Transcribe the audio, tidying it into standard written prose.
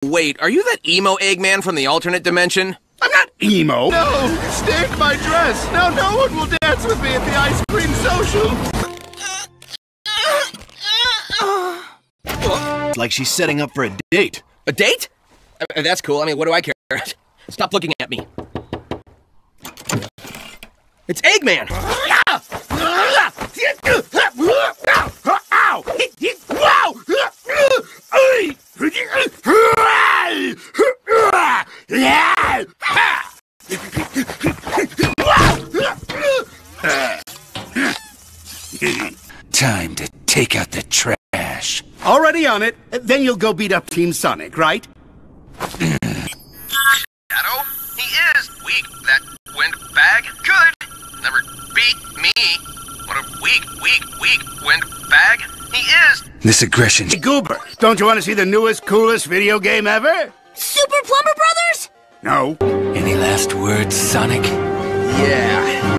Wait, are you that emo Eggman from the alternate dimension? I'm not emo. No, you stained my dress. Now no one will dance with me at the ice cream social. It's like she's setting up for a date. A date? That's cool. I mean, what do I care? Stop looking at me. It's Eggman! Time to take out the trash. Already on it. Then you'll go beat up Team Sonic, right? Shadow? He is weak. That windbag could never beat me. What a weak windbag he is. This aggression. Hey, Goober, don't you want to see the newest, coolest video game ever? Super Plumber Brothers? No. Any last words, Sonic? Yeah.